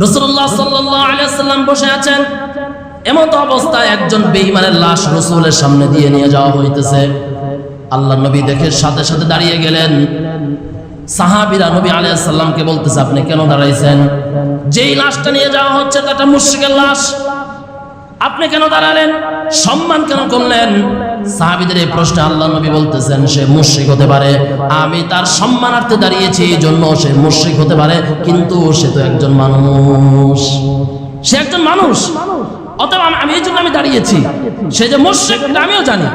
রাসূলুল্লাহ সাল্লাল্লাহু আলাইহি ওয়াসাল্লাম বসে আছেন, এমত অবস্থায় একজন বেঈমানের লাশ রাসূলের সামনে দিয়ে নিয়ে যাওয়া হইতেছে। আল্লাহর নবী দেখে সাথে সাথে দাঁড়িয়ে গেলেন। সাহাবীরা নবী আলাইহিস সালামকে বলতেছে, আপনি কেন দাঁড়াইছেন? যেই লাশটা নিয়ে যাওয়া হচ্ছে তাটা মুশরিকের লাশ, আপনি কেন দাঁড়ালেন? সম্মান কেন করলেন? সাহাবীদের এই প্রশ্নে আল্লাহর নবী বলতেছেন, সে মুশরিক হতে পারে, আমি তার সম্মানার্থে দাঁড়িয়েছি, এই জন্য সে মুশরিক হতে পারে, কিন্তু সে তো একজন মানুষ, সে একজন মানুষ, অতএব আমি এই জন্য আমি দাঁড়িয়েছি। সে যে মুশরিক এটা আমিও জানি,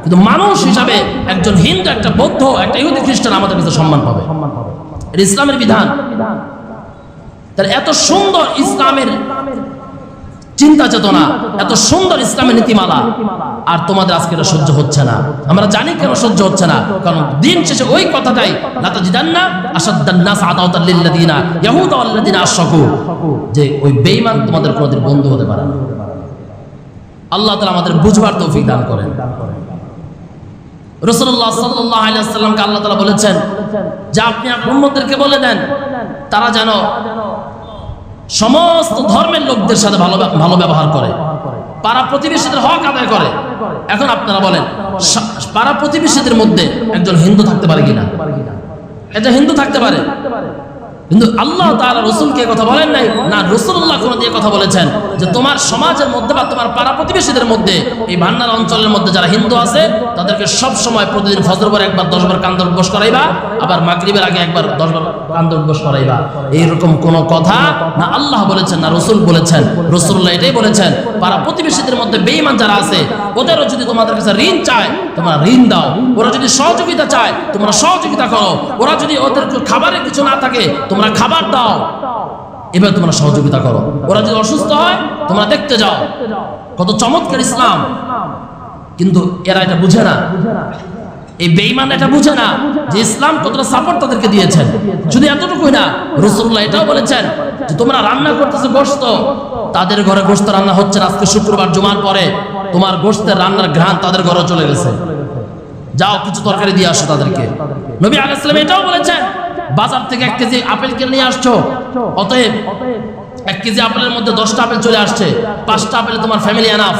কিন্তু মানুষ হিসাবে একজন হিন্দু, একটা বৌদ্ধ, একটা ইহুদি, খ্রিস্টান আমাদের কাছে সম্মান পাবে। এটা ইসলামের বিধান। তার এত সুন্দর ইসলামের চিন্তা চেতনা, এত সুন্দর ইসলামের নীতিমালা, আর তোমাদের আজকে এটা সহ্য হচ্ছে না। আমরা জানি কেন সহ্য হচ্ছে না, কারণ দিন শেষে ওই কথাটাই, লা তাজিদান্না আশাদ্দান নাস আদাওয়াতাল লিল্লাযিনা ইয়াহুদা ওয়াল্লাযিনা আশরাকু, যে ওই বেঈমান তোমাদের কোনদিন বন্ধু হতে পারে না। আল্লাহ তাআলা আমাদের বুঝবার তৌফিক দান করেন। রাসূলুল্লাহ সাল্লাল্লাহু আলাইহি ওয়াসাল্লামকে আল্লাহ তাআলা বলেছেন যে আপনি আপনার উম্মতদেরকে বলে দেন, তারা যেন সমস্ত ধর্মের লোকদের সাথে ভালো ব্যবহার করে, পাড়া প্রতিবেশীদের হক আদায় করে। এখন আপনারা বলেন, পাড়া প্রতিবেশীদের মধ্যে একজন হিন্দু থাকতে পারে কিনা? এটা হিন্দু থাকতে পারে, কিন্তু আল্লাহ তাআলা রাসূলকে কথা বলেন নাই না। রাসূলুল্লাহ কোন দিয়ে কথা বলেছেন যে তোমার সমাজের মধ্যে বা তোমার পাড়া প্রতিবেশীদের মধ্যে, এই ভান্ডার অঞ্চলের মধ্যে যারা হিন্দু আছে, তাদেরকে সব সময় প্রতিদিন ফজর পরে একবার 10 বার কান্দর উদ্বোস করাইবা, আবার মাগরিবের আগে একবার 10 বার কান্দর উদ্বোস করাইবা। এইরকম কোন কথা না আল্লাহ বলেছেন না রাসূল বলেছেন। রাসূলুল্লাহ এটাই বলেছেন, পাড়া প্রতিবেশীদের মধ্যে বেঈমান যারা আছে, ওদেরও যদি তোমাদের কাছে ঋণ চায় তোমরা ঋণ দাও, ওরা যদি সহযোগিতা চায় তোমরা সহযোগিতা করো, ওরা যদি ওদের খাবারের কিছু না থাকে তোমরা খাবার দাও, এবার তোমরা সহযোগিতা করো। ওরা যদি অসুস্থ হয় তোমরা দেখতে যাও। কত চমৎকার ইসলাম! কিন্তু এরা এটা বুঝে না, এই বেঈমান এটা বুঝে না যে ইসলাম কতটা সাপোর্ট তাদেরকে দিয়েছেন। শুধু এতটুকুই না, রাসূলুল্লাহ এটাও বলেছেন যে তোমরা রান্না করতেছো গোশত, তাদের ঘরে গোশত রান্না হচ্ছে না, আজকে শুক্রবার জুমার পরে তোমার গোশতের রান্নার ঘ্রাণ তাদের ঘরে চলে গেছে, যাও কিছু তরকারি দিয়ে আসো তাদেরকে। নবী আলাইহিস সালাম এটাও বলেছেন, বাজার থেকে 1 কেজি আপেল কিনে নিয়ে আসছো, অতএব 1 কেজি আপেলের মধ্যে 10টা আপেল চলে আসছে, 5টা আপেল তোমার ফ্যামিলি এনাফ,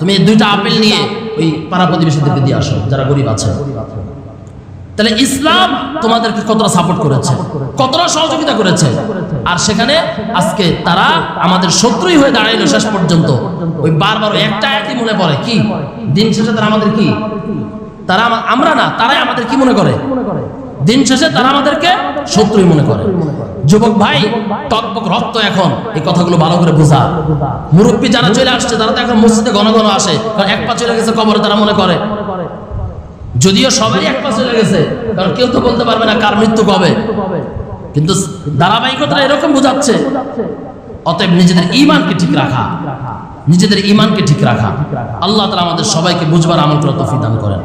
তুমি 2টা আপেল নিয়ে ওই পাড়া প্রতিবেশীদেরকে দিয়ে আসো যারা গরিব আছে। তাহলে ইসলাম তোমাদেরকে কতটা সাপোর্ট করেছে, কতটা সহযোগিতা করেছে, আর সেখানে আজকে তারা আমাদের শত্রুই হয়ে দাঁড়াইলো শেষ পর্যন্ত। ওই বারবার একটা একই মনে পড়ে, কি দিন শেষে তারা আমাদের কি, তারা আমরা না, তারাই আমাদের কি মনে করে, দিন শেষে তারা আমাদেরকে শত্রুই মনে করে। যুবক ভাই, টকবক রক্ত এখন এই কথাগুলো ভালো করে বোঝা। মুরব্বী যারা চলে আসছে তারা তো এখন মসজিদে ঘন ঘন আসে, কারণ 1 পা চলে গেছে কবরে তারা মনে করে, যদিও সবাই 1 পা চলে গেছে, কারণ কেউ তো বলতে পারবে না কার মৃত্যু কবে, কিন্তু ধারাবাহিকতা এরকম বোঝাচ্ছে। অতএব নিজেদের ঈমানকে ঠিক রাখা, নিজেদের ঈমানকে ঠিক রাখা। আল্লাহ তাআলা আমাদের সবাইকে বুঝবার আমল করার তৌফিক দান করেন।